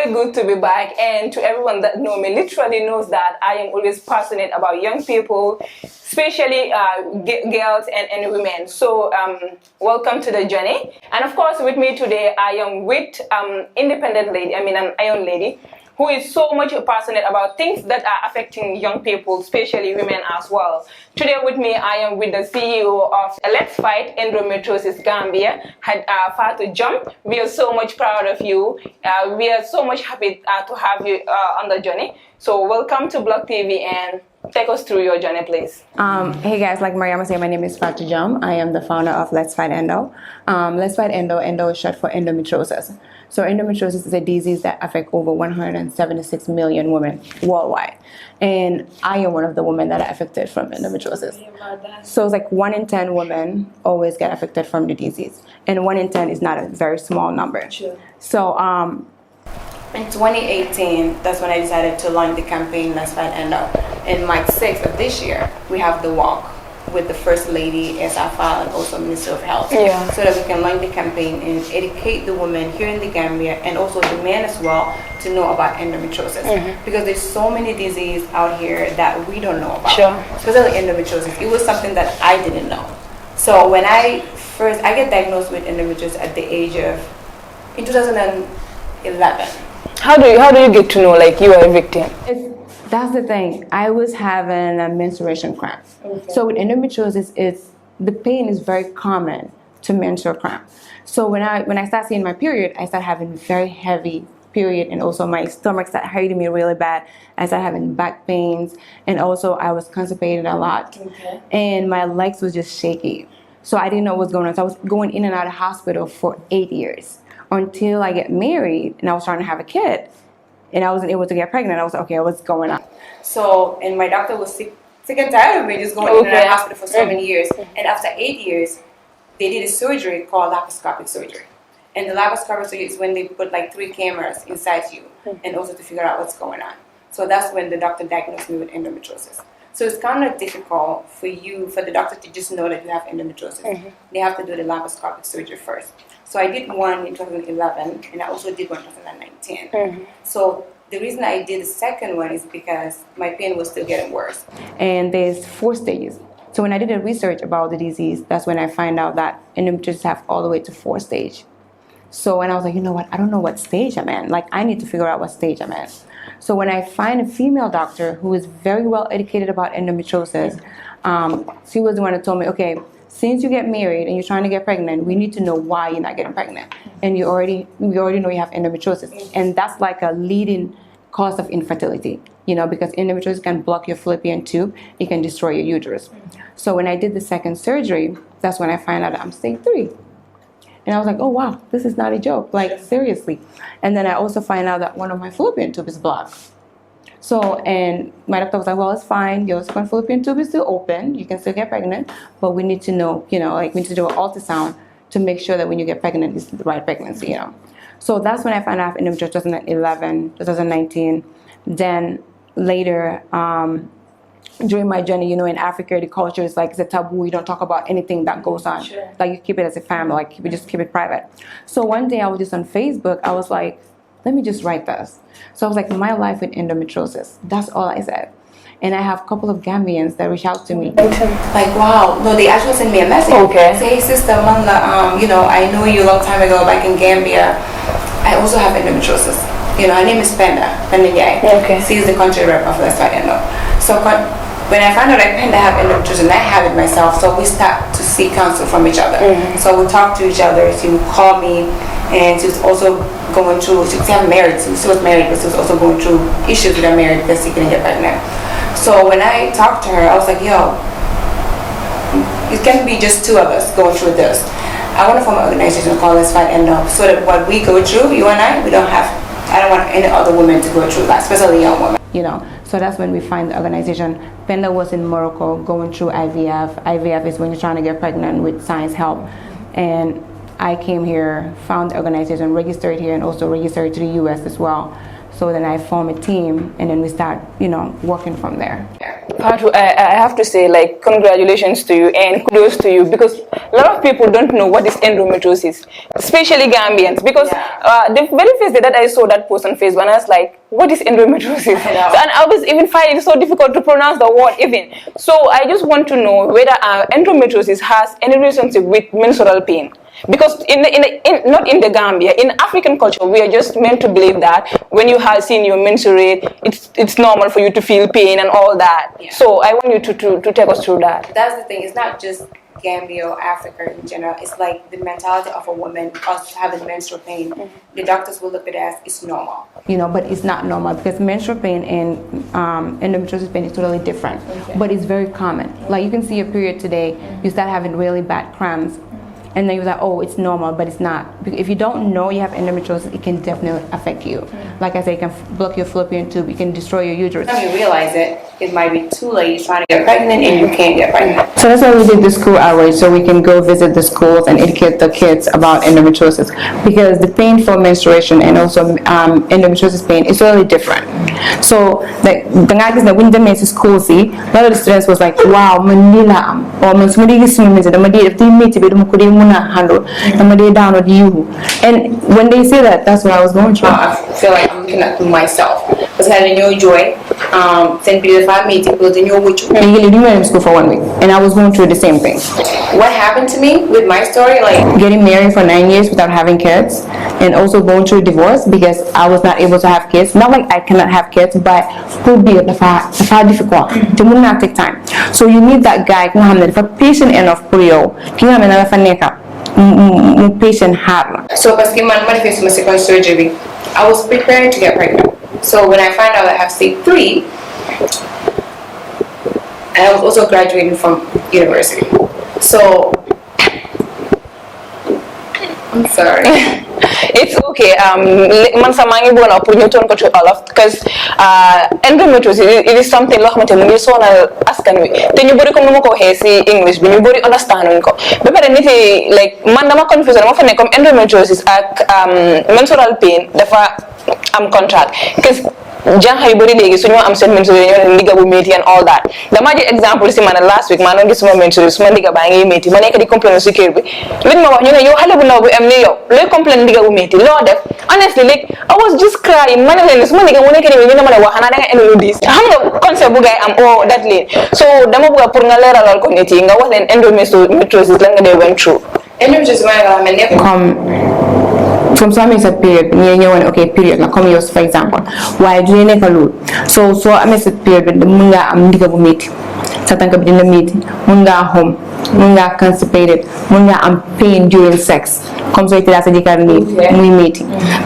very good to be back, and to everyone that know me literally knows that I am always passionate about young people, especially girls and women. So welcome to the journey. And of course with me today I am with independent lady, an iron lady, who is so much passionate about things that are affecting young people, especially women as well. Today with me, I am with the CEO of Let's Fight Endometriosis Gambia, Fatou Jome. We are so much proud of you. We are so much happy to have you on the journey. So welcome to Blog TV and take us through your journey, please. Hey guys, like Mariam Ceesay, my name is Fatou Jome. I am the founder of Let's Fight Endo. Let's Fight Endo. Endo is short for endometriosis. So endometriosis is a disease that affects over 176 million women worldwide. And I am one of the women that are affected from endometriosis. So it's like 1 in 10 women always get affected from the disease. And 1 in 10 is not a very small number. Sure. So in 2018, that's when I decided to launch the campaign Let's Fight Endo. In March 6th of this year, we have the walk with the First Lady, SFL, and also Minister of Health. Yeah. So that we can launch the campaign and educate the women here in the Gambia and also the men as well to know about endometriosis. Because there's so many diseases out here that we don't know about. Sure. Especially endometriosis. It was something that I didn't know. So when I get diagnosed with endometriosis at the age of, in 2011. How do you get to know like you are a victim? That's the thing. I was having a menstruation cramp. Okay. So with endometriosis, the pain is very common to menstrual cramp. So when I start seeing my period, I start having very heavy period, and also my stomach started hurting me really bad. I started having back pains, and also I was constipated a lot. Okay. And my legs was just shaky. So I didn't know what was going on. So I was going in and out of hospital for 8 years until I get married, and I was trying to have a kid. And I wasn't able to get pregnant. I was like, okay, what's going on? So, and my doctor was sick and tired of me just going in and out of hospital for so many years. And after 8 years, they did a surgery called laparoscopic surgery. And the laparoscopic surgery is when they put like 3 cameras inside you and also to figure out what's going on. So that's when the doctor diagnosed me with endometriosis. So it's kind of difficult for the doctor to just know that you have endometriosis. They have to do the laparoscopic surgery first. So I did one in 2011, and I also did one in 2019. So the reason I did the second one is because my pain was still getting worse. And there's 4 stages. So when I did a research about the disease, that's when I find out that endometriosis have all the way to 4 stage. So when I was like, you know what, I don't know what stage I'm in. Like I need to figure out what stage I'm in. So when I find a female doctor who is very well educated about endometriosis, she was the one that told me, okay, since you get married and you're trying to get pregnant, we need to know why you're not getting pregnant. And we already know you have endometriosis. And that's like a leading cause of infertility, because endometriosis can block your fallopian tube. It can destroy your uterus. So when I did the second surgery, that's when I found out that I'm stage 3. And I was like, oh wow, this is not a joke, like seriously. And then I also find out that one of my fallopian tube is blocked. So, and my doctor was like, well, it's fine. Your second fallopian tube is still open. You can still get pregnant, but we need to know, we need to do an ultrasound to make sure that when you get pregnant, it's the right pregnancy, So that's when I found out in 2011, 2019. Then later, during my journey, in Africa, the culture is like, it's a taboo. You don't talk about anything that goes on. Sure. Like you keep it as a family, like you just keep it private. So one day I was just on Facebook. I was like, let me just write this. So I was like, my life with endometriosis. That's all I said. And I have a couple of Gambians that reach out to me. Like, wow. No, they actually sent me a message. Okay. Say, hey, sister Manda, I knew you a long time ago back in Gambia. I also have endometriosis. Her name is Penda Yai. Okay. She's the country rep of Let's Fight Endo. So when I found out Penda have endometriosis and I have it myself, so we start to seek counsel from each other. So we talk to each other. She would call me, and she was also going through, she was married, so she was married, but she was also going through issues with her marriage because she couldn't get pregnant. So when I talked to her, I was like, yo, it can't be just 2 of us going through this. I want to form an organization called Let's Fight Endo, so that what we go through, you and I don't want any other women to go through that, especially young women. So that's when we find the organization. Penda was in Morocco going through IVF. IVF is when you're trying to get pregnant with science help. And I came here, found the organization, registered here, and also registered to the US as well. So then I form a team, and then we start, working from there. Fatou, I have to say, like, congratulations to you and kudos to you, because a lot of people don't know what is endometriosis, especially Gambians, because the very first day that I saw that post on Facebook, and I was like, what is endometriosis? And I was even finding it so difficult to pronounce the word even. So I just want to know whether endometriosis has any relationship with menstrual pain. Because not in the Gambia, in African culture, we are just meant to believe that when you have seen your menstruate, it's normal for you to feel pain and all that. Yeah. So I want you to take us through that. That's the thing. It's not just Gambia or Africa in general. It's like the mentality of a woman us having menstrual pain. The doctors will look at it as it's normal. But it's not normal, because menstrual pain and endometriosis pain is totally different. Okay. But it's very common. Like, you can see your period today, you start having really bad cramps. And then you're like, oh, it's normal, but it's not. If you don't know you have endometriosis, it can definitely affect you. Like I said, it can block your fallopian tube, it can destroy your uterus. When you realize it might be too late trying to get pregnant, and you can't get pregnant. So that's why we did the school outreach, so we can go visit the schools and educate the kids about endometriosis. Because the pain for menstruation and also endometriosis pain is really different. So the guys that when they made school, see, a lot of the students was like, wow, Manila, or handle down on you. And when they say that, that's what I was going through. I feel like I'm looking at myself. Because I had no joy. Send people to find me, people to know which you went to school for 1 week. And I was going through the same thing. What happened to me with my story, like getting married for 9 years without having kids, and also going through divorce because I was not able to have kids. Not like I cannot have kids, but could be difficult. It will not take time. So you need that guy who patient enough for you. Patient hard. So because my second surgery, I was preparing to get pregnant. So when I found out I have stage 3, and I was also graduating from university. So I'm sorry. It's okay. Man sama ngi bëggoon pour ñu ton ko ci Wolof, because endometriosis it is something loo xamante mu ngi sonal askan wi te ñu bëri comme nu ma ko waxee si English bi ñu bëri understand wuñ ko ba pare nit yi like man dama confuse dama fa ne comme endometriosis ak menstrual pain dafa am contract, because janxa yu bëri léegi su ñoo am seen menstruation ñoo ne ndigga bu métti and all that. Dama jël exemple si man last week maa doon gis suma menstruation suma ndigga baa ngi métti ma nekk di complain si kër bi liñ ma wax ñu ne yow xale bu ndaw bu am ni yow looy complain ndigga bu métti loo def. Honestly like I was just crying ma ne leen suma ndigga mu nekk nii ñu ne ma ne wax xanaa da nga enu diis xam nga concept bu ngay am that leen. So dama bëgg pour nga leeralal ko nit yi nga wax leen endometriosis lan nga dee went through. Endometriosis mooy nga xam ne nekk comme from some is a period okay period like come yours for example why do you nekk lool so am a period mun nga am ndiga bu metti sa tanka bi dina metti mun nga home mun nga constipated mun nga am pain during sex comme so itala sa jikar ni muy metti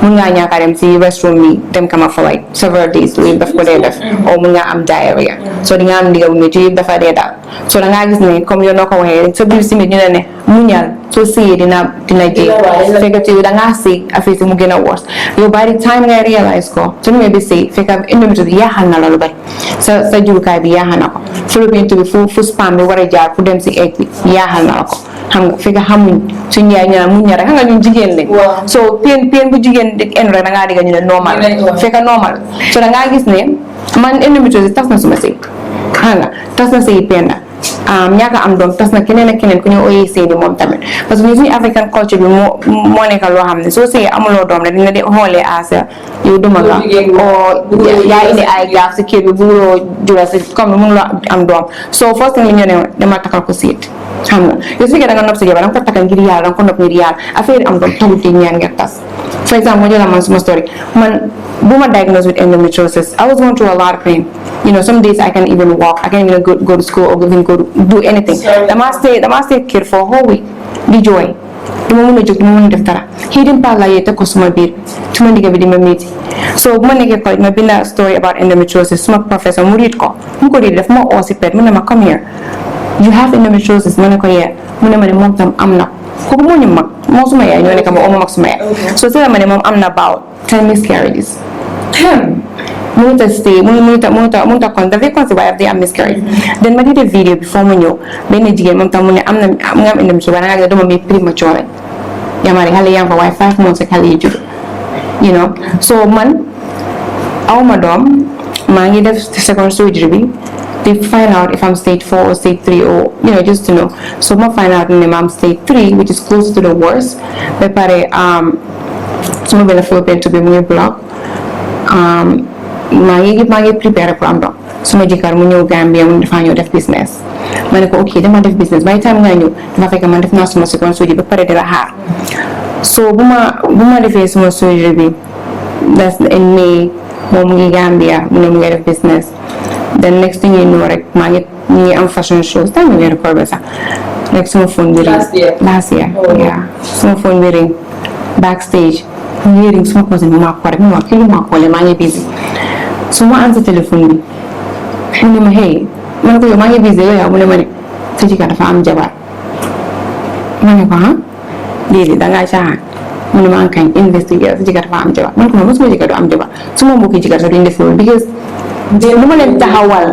mun nga ñaaka dem si restroom ni dem kama for like several days lu daf ko dee def o mun nga am diarrhea so di nga am ndiga bu metti dafa dee daal so da nga gis ne comme yo noko waxe so bi si ñu ne muñal so see dina je fekk ci da nga see affaire si mu gën a worse yow by the time nga realize ko su ñu bi see fekk endometriosis yaaxal na la lu bari sa jurukaay bi yaaxal na ko fallopian tube bi fu sperme bi war a jaar fu dem si egg bi yaaxal na la ko xam nga fekk xamuñ suñ yaay ñu muñ rek xam nga ñun jigéen lañ so pain bu jigéen di en rek da ngaa digga ñu ne normal fekk normal so da ngaa gis ne man endometriosis tas na suma sëy xam nga tas na sëy penda ñaaka am doom tas na keneen ak keneen ku ñu ooyee seeni moom tamit parce que suñu African culture bi moo nekk loo xam ne soo sëyee amuloo doom rek dina di xoolee asa yow duma nga o yaa indi ay gaaf si kër bi buuroo jura si comme mënuloo am doom so first thing li ñu ne dama takkal ko siit xam nga yow su fekkee da nga nopp si jabar da nga ko takkal ngir yàlla da nga ko nopp ngir yàlla affaire am doom taxut ñaan ngir tas for example ma jëla man suma story man bu ma diagnosed with endometriosis I was going through a lot of pain. Some days I can't even walk, I can't even go to school or even go to do anything. Dama stay kid for a whole week. Di joy. Duma mëna jóg duma mëna def dara. Hidden pala yete ko suma biir. Tuma ndiga bi di ma metti. So bu ma nekkee college ma binda story about endometriosis. Suma professor mu read ko. Mu ko read daf ma oo si pet mu ne ma come here. You have endometriosis. Ma ne ko yeah. Mu ne ma ne moom tam am na. Kooku moo ñu mag. Moo suma yaay ñoo nekk ma oo ma mag suma yaay. So sila ma ne moom am na about 10 miscarriages. Munta stay, munta kon dafay concept why they am miscarriage. Then ma did a video before mu ñëw benn jigéen moom tam mu ne am na endometriosis waaye nga dama mi premature yamari xale yaa fa waaye 5 months ak xale yi judd so man awma doom maa ngi def second surgery they find out if I'm stage 4 or stage 3 or just to know so ma find out ne I'm stage 3 which is close to the worst ba pare suma benn Philippine to be mu ngi block maa ngi prepare pour am doom suma jëkkër mu ñëw Gambia mu dafa ñëw def business ma ne ko ok dama def business by time nga ñëw dafa fekk man def naa suma second surgery ba pare di la xaar so bu ma defee suma surgery bi that's in May moom mu ngi Gambia mu ne mu ngi def business then next thing you know rek maa ngi am fashion shows time mu ngi record ba sax rek suma phone bi ring last year yeah suma phone bi ring backstage mu ngi ring suma cousin mu ma ko rek mu ma kii lu ma ko le maa ngi busy su ma answer téléphone bi mu ne ma hey ma ne ko yow maa ngi busy yow mu ne ma ne sa jëkkër dafa am jabar ma ne ko déedéet dangaa caaxaan mu ne ma kañ investiguer sa jëkkër dafa am jabar man ko ma suma jëkkër du am jabar suma mbokki jëkkër sax duñ def loolu because lu ma leen taxawal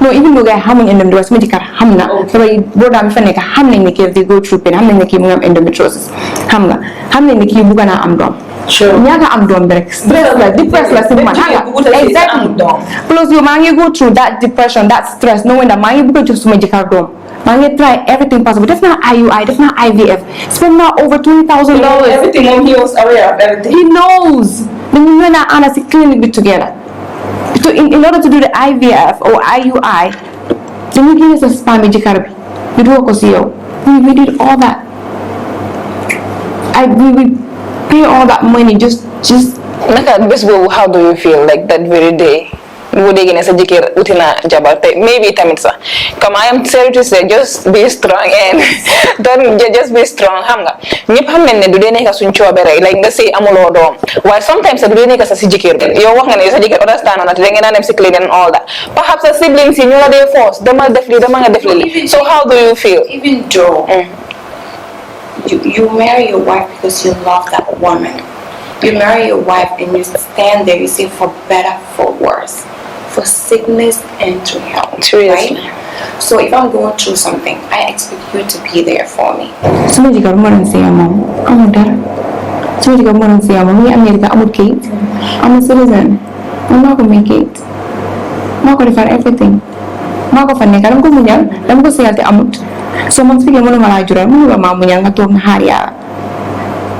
no even though gars xamuñ endometriosis suma jëkkër xam na sabay boo daa mi fa nekk xam nañ ne kii di go through pain xam nañ ne kii mu ngi am endometriosis xam nañ ne kii bugg naa am doom ñaaka am doom bi rek stress la depress la si man exactly plus yow maa ngi go through that depression that stress knowing that maa ngi bugg a jox suma jëkkër doom maa ngi try everything possible def naa IUI def naa IVF spend naa over $20,000 everything he was aware of everything he knows dañu mën a ànd si clinic bi together so in order to do the IVF or IUI dañu génne sa sperme bi jëkkër bi ñu dugal ko si yow we did all that we pay all that money just naka bés boobu how do you feel like that very day boo déggee ne sa jëkkër uti na jabar te maybe tamit sax comme I am sorry to say just be strong and don't just be strong xam nga ñëpp xam nañ ne du dee nekk suñ coobere like nga sëy amuloo doom waaye sometimes sax du dee nekk sa si jëkkër bi yow wax nga ne sa jëkkër understand na te da ngeen a dem si clinic and all that perhaps sa siblings yi ñu la dee force dama def lii dama nga def lii so how do you feel even though you marry your wife because you love that woman. You marry your wife and you stand there, you say for better, for worse, for sickness and to health, right? So if I'm going through something, I expect you to be there for me. Suma jëkkër moo doon sëy moom amul dara suma jëkkër moo doon sëy moom mu ngi America amul kayit amul citizen man maa ko may kayit maa ko defar everything maa ko fa nekkal dama ko muñal dama ko sëyal te amut so man su fekkee mënuma laa jural mënuloo maa muñal nga toog nga xaar yàlla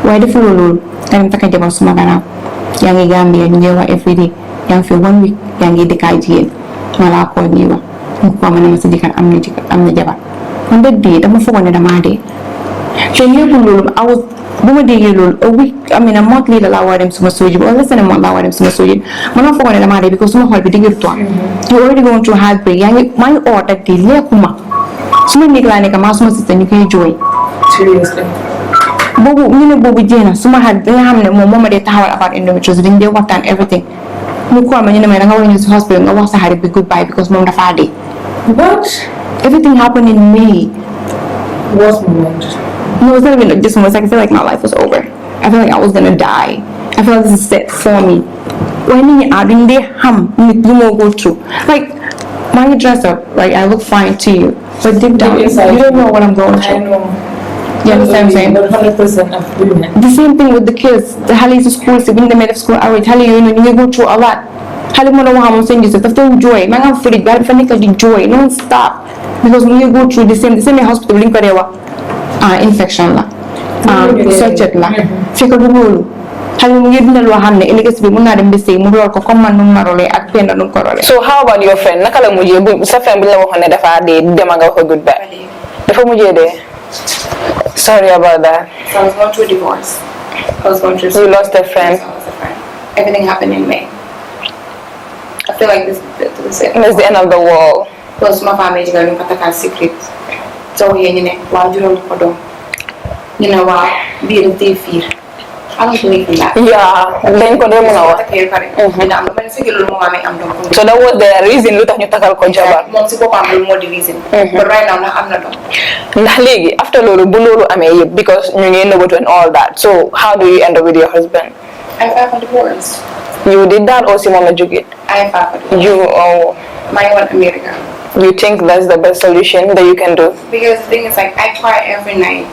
waaye defuloo loolu nga dem takka jabar suma gannaaw yaa ngi Gambia ñu ngi wax every day yaa ngi fi 1 week yaa ngi dëkkaay jigéen ma laa koo ñuy wax mu ko ma ne ma sa jëkkër am na jabar man da dee dama foogoon ne damaa dee te léegi loolu bu ma déggee loolu a month later laa war a dem suma sojin wala less than a month laa war a dem suma sojin man ma foogoon ne damaa dee because suma xol bi digir toon you already going through heartbreak maa ngi oo that day lekkuma suma néeg laa nekk maa suma sister ñu koy jooy boobu ñu ne boobu jéena suma xarit bi nga xam ne moom moo ma dee taxawal about endometriosis dañ dee waxtaan everything ñu call ma ñu ne ma da nga war a ñëw si hospital nga wax sa xarit bi goodbye because moom dafa dee but everything happened in May. What moment? No, it's not even just once. I feel like my life was over. I feel like I was gonna die. I feel like this is set for me. When you are in there, you won't go through. Like, when you dress up, like I look fine to you, but deep down, you don't know what I'm going through. I know. You understand what I'm saying? But 100% of women. The same thing with the kids. The Hallie to school, so when they made of school, I would tell you, you go through a lot. Hallie mo na wa mo send you stuff. Don't joy. Man, I'm free. But if I make a joy, don't stop. Because when you go through the same hospital, link karewa infection la, suchet la. Fika du lolu. Hallie mo yedna lo xamne eliges bi mu na dem bese mu lor ko comme man num marolé ak penda num ko rolé. So how about your friend? Naka la mujjé bu sa friend bi la waxone dafa dé dem nga wax goodbye. Dafa mujjé dé. Sorry about that. So I was going through a divorce. I was going through. You lost a friend. I lost a friend. Everything happened in May. I feel like this is it. It's the end of the world. Plus my family is going to protect our secret. So here you know, why you don't put on? You know why? Be the fear. I don't believe in that. Yeah, then ko dem na wa. So that was the reason lu tax ñu takal ko jabar. Mom si bopam lu mo di reason. But right now am na dom. Ndax legi after lolu bu lolu amé yeb because ñu ngi nëbatu and all that. So how do you end up with your husband? I filed for divorce. You did that or si mama jóge? I filed for divorce. You my one America. You think that's the best solution that you can do? Because the thing is, like, I cry every night.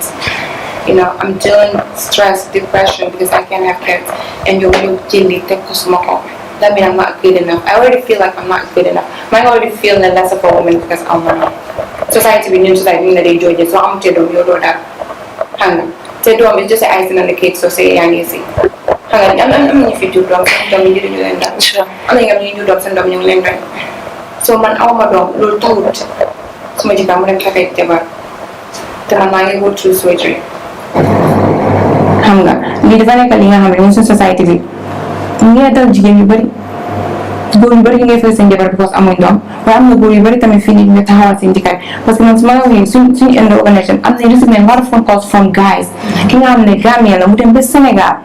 You know, I'm dealing with stress, depression because I can't have kids. And you will take to smoke. that means I'm not good enough. I already feel like I'm not good enough. I already feel less of a woman because I'm money. Society we need society that they enjoy it. So I'm telling you that. Hang on. Say do is just icing on the cake. So say young easy. Hang on. I mean if you do drugs, I'm you do that. Sure. I mean you do drugs and I'm you land right. So man, I'm a dog. Low tooth. So much I'm gonna take it ever. Then I'm going to go through surgery. Hanga. Di depan kali nga hamil musun society bi. Ni ada jigen yu bari. Góor yu bari ñu ngi fay seen jabar because amuñ doom waaye am na góor yu bari tamit fii nii ñu taxawal seen jëkkër parce que man su ma la waxee suñu end organisation am nañ receive nañ lot of phone calls from guys ki nga xam ne Gambia la mu dem ba Sénégal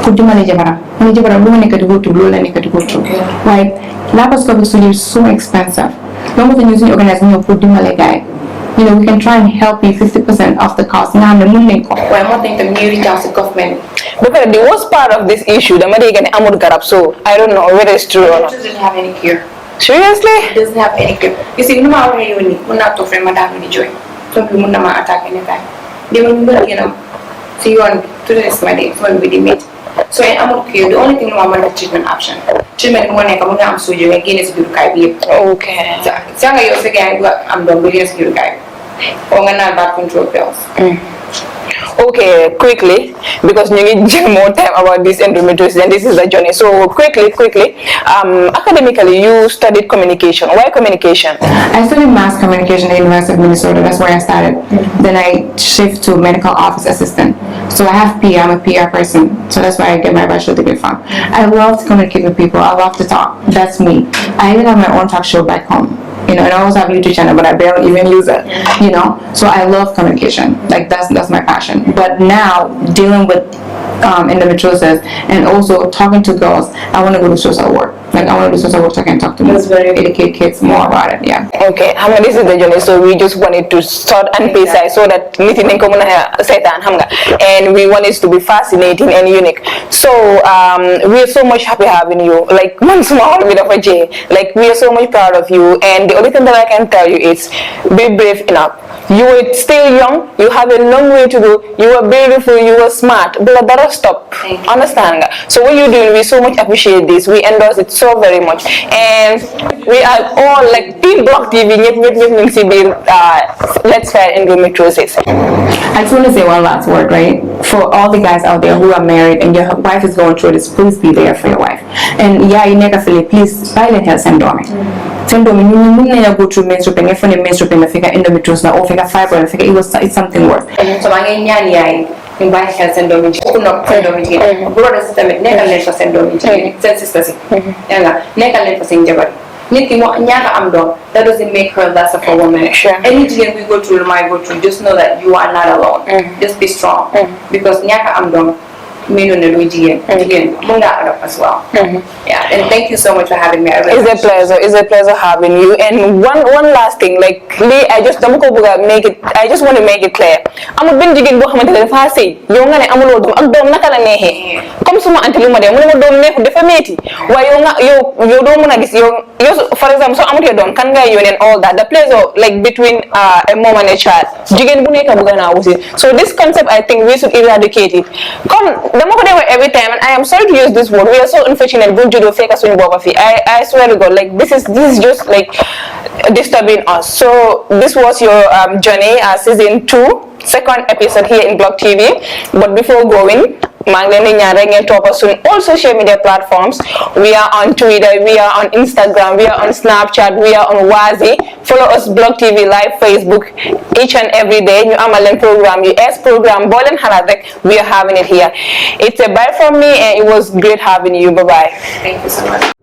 pour dimbale jabaram mu ne jabaram lu ma nekk di go through loolu la nekk di go through waaye laparoscopic surgery is so expensive loolu moo tax ñu suñu organisation ñëw pour dimbale gars you know, we can try and help you 50% of the cost. Now, the money. Well, I'm not thinking the reach out to government. Because the worst part of this issue, the money can amud garab. So I don't know whether it's true or not. It doesn't have any cure. Seriously? It doesn't have any cure. You see, no matter where you need, we're not to friend madam with joy. Some people will not attack anytime. They will, you know. So you want to the rest of my day, so I'm with the mate. So in amud cure, the only thing I'm on the treatment option. Treatment one like I'm so you again is good guy. Okay. So I'm also again I'm done with this good guy. Or not bad control pills. Okay, quickly, because you need more time about this endometriosis and this is the journey. So quickly, academically, you studied communication. Why communication? I studied mass communication at the University of Minnesota. That's where I started. Then I shift to medical office assistant. So I have PR. I'm a PR person. So that's where I get my bachelor degree from. I love to communicate with people. I love to talk. That's me. I even have my own talk show back home. You know, and I also have a YouTube channel, but I barely even use it. You know, so I love communication. Like that's my passion. But now dealing with endometriosis and also talking to girls, I want to go to social work. Like I want to do social work so I can talk to them, educate kids more about it. Yeah. Okay, this is the journey. So we just wanted to start and pace so that and we want it to be fascinating and unique. So we are so much happy having you. Like like we are so much proud of you. And the only thing that I can tell you is be brave enough. You were still young, you have a long way to go, you were beautiful, you were smart, but that'll stop. Understand? So what you're doing, we so much appreciate this. We endorse it so very much. And we are all like Team Block TV, let's fight endometriosis. I just want to say one last word, right? For all the guys out there who are married and your wife is going through this, please be there for your wife. And yeah, you never feel it, please violent health syndrome. Syndrome, you go through menstruation, if you menstruation, if you endometriosis, or if you fibroid, it's something worse. So I'm buy health syndrome, syndrome, brother system, never for syndrome, sisters, never for syndrome. That doesn't make her less of a woman. Sure. Anything we go through, just know that you are not alone. Just be strong. Because as well. Yeah, and thank you so much for having me. It's a pleasure having you. And one last thing, like I just want to make it clear. I'm a big jigin bo xamantene dafa sey yow nga ne amuloo doom ak doom naka la neexee comme suma anti lu ma dem mu ne ma doom neexu dafa metti waaye yow doo mën a gis yow for example so amutee doom kan ngay yónnee all that the pleasure like between a mom and a child jigéen bu nekk bëgg naa wusi. So this concept I think we should eradicate it. Come dama ko dee every time, and I am sorry to use this word, we are so unfortunate buñ juddoo fekk suñu boppa fi. I swear to God, like this is just like disturbing us. So this was your journey, season 2, second episode here in Block TV. But before going, all social media platforms. We are on Twitter, we are on Instagram, we are on Snapchat, we are on Wazi. Follow us Block TV live Facebook each and every day. New Amalen program, US program, Bolen Haladek, we are having it here. It's a bye from me, and it was great having you. Bye bye. Thank you so much.